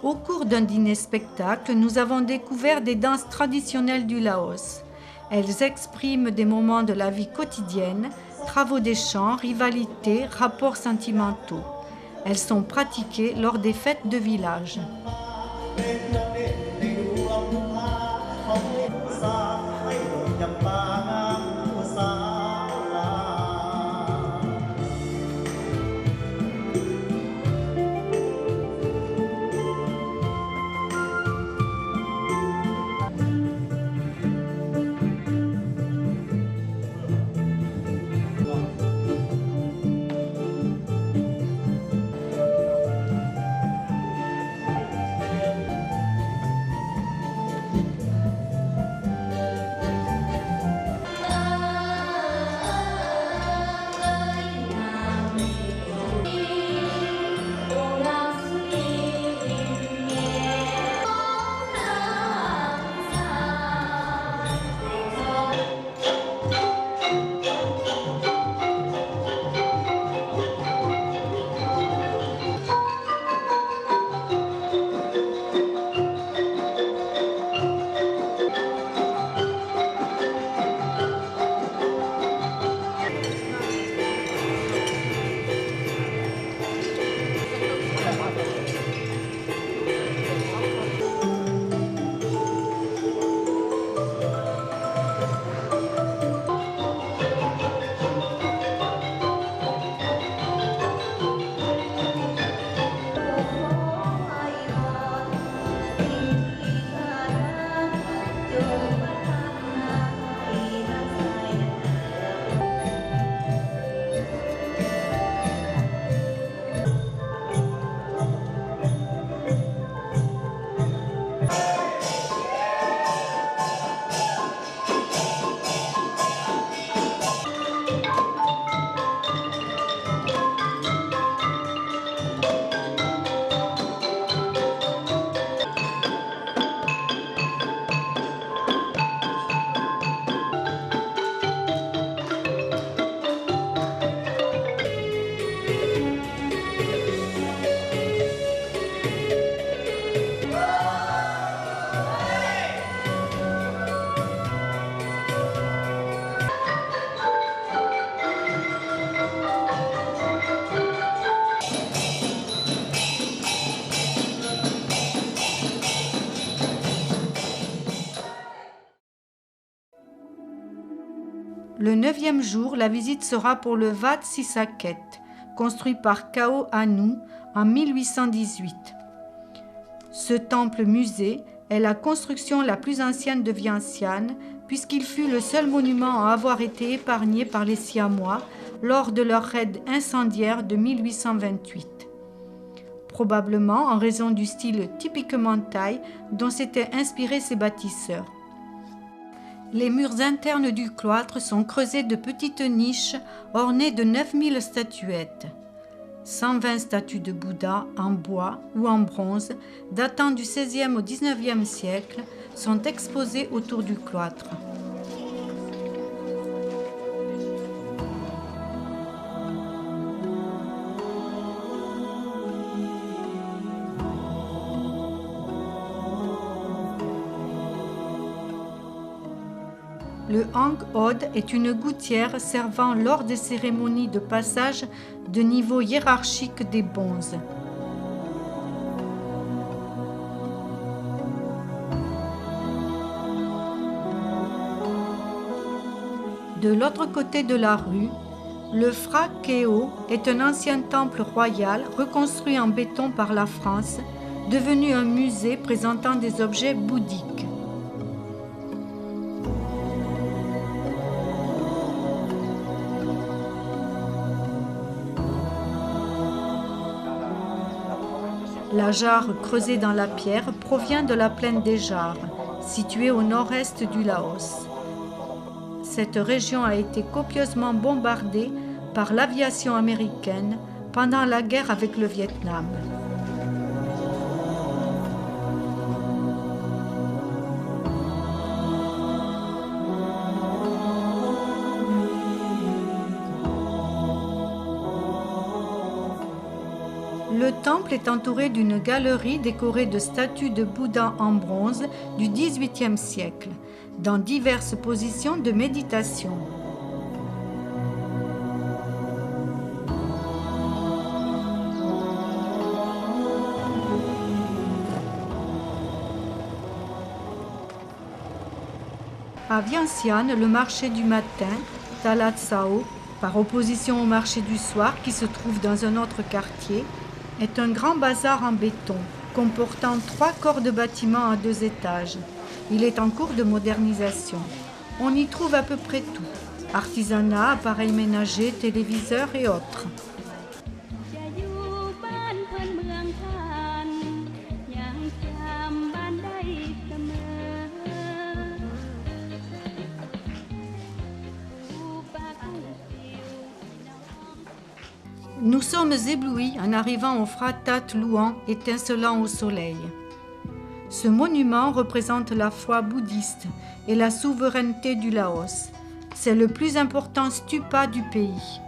A: Au cours d'un dîner-spectacle, nous avons découvert des danses traditionnelles du Laos. Elles expriment des moments de la vie quotidienne, travaux des champs, rivalités, rapports sentimentaux. Elles sont pratiquées lors des fêtes de village. Le 9e jour, la visite sera pour le Wat Sisaket, construit par Khao Hanu en 1818. Ce temple-musée est la construction la plus ancienne de Vientiane, puisqu'il fut le seul monument à avoir été épargné par les Siamois lors de leur raid incendiaire de 1828. Probablement en raison du style typiquement thaï dont s'étaient inspirés ces bâtisseurs. Les murs internes du cloître sont creusés de petites niches ornées de 9000 statuettes. 120 statues de Bouddha en bois ou en bronze, datant du XVIe au XIXe siècle, sont exposées autour du cloître. Le Hang Od est une gouttière servant lors des cérémonies de passage de niveau hiérarchique des bonzes. De l'autre côté de la rue, le Phra Keo est un ancien temple royal reconstruit en béton par la France, devenu un musée présentant des objets bouddhiques. La jarre creusée dans la pierre provient de la plaine des Jarres, située au nord-est du Laos. Cette région a été copieusement bombardée par l'aviation américaine pendant la guerre avec le Vietnam. Le temple est entouré d'une galerie décorée de statues de Bouddha en bronze du XVIIIe siècle, dans diverses positions de méditation. À Vientiane, le marché du matin, Talat Sao, par opposition au marché du soir qui se trouve dans un autre quartier, est un grand bazar en béton, comportant 3 corps de bâtiments à 2 étages. Il est en cours de modernisation. On y trouve à peu près tout, artisanat, appareils ménagers, téléviseurs et autres. Nous sommes éblouis en arrivant au Phra That Luang étincelant au soleil. Ce monument représente la foi bouddhiste et la souveraineté du Laos. C'est le plus important stupa du pays.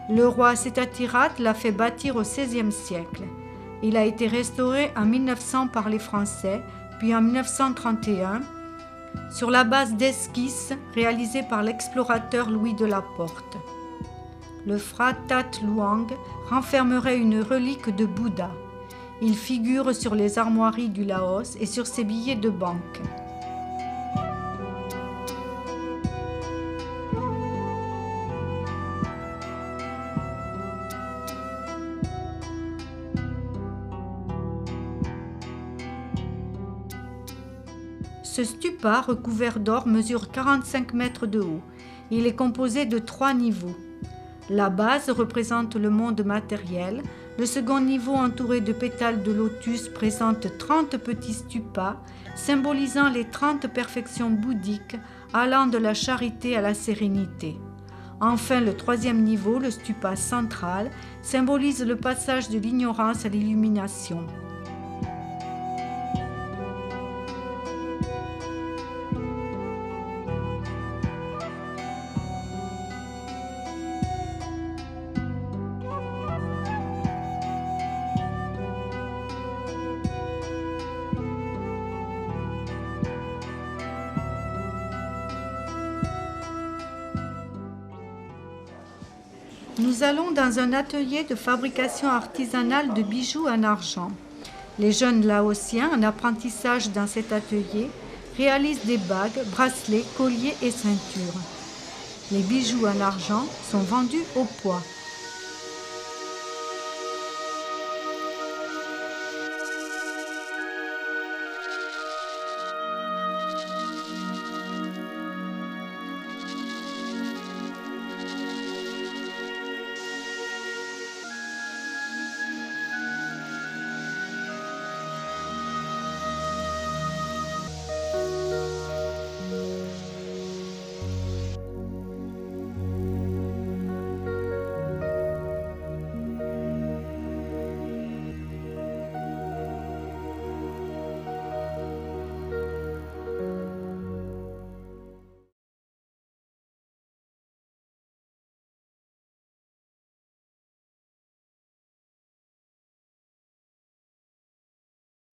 A: Le roi Setthathirath l'a fait bâtir au XVIe siècle. Il a été restauré en 1900 par les Français, puis en 1931, sur la base d'esquisses réalisées par l'explorateur Louis de la Porte. Le Phra That Luang renfermerait une relique de Bouddha. Il figure sur les armoiries du Laos et sur ses billets de banque. Ce stupa recouvert d'or mesure 45 mètres de haut. Il est composé de 3 niveaux. La base représente le monde matériel. Le second niveau, entouré de pétales de lotus, présente 30 petits stupas, symbolisant les 30 perfections bouddhiques allant de la charité à la sérénité. Enfin, le 3e niveau, le stupa central, symbolise le passage de l'ignorance à l'illumination. Nous allons dans un atelier de fabrication artisanale de bijoux en argent. Les jeunes Laotiens en apprentissage dans cet atelier réalisent des bagues, bracelets, colliers et ceintures. Les bijoux en argent sont vendus au poids.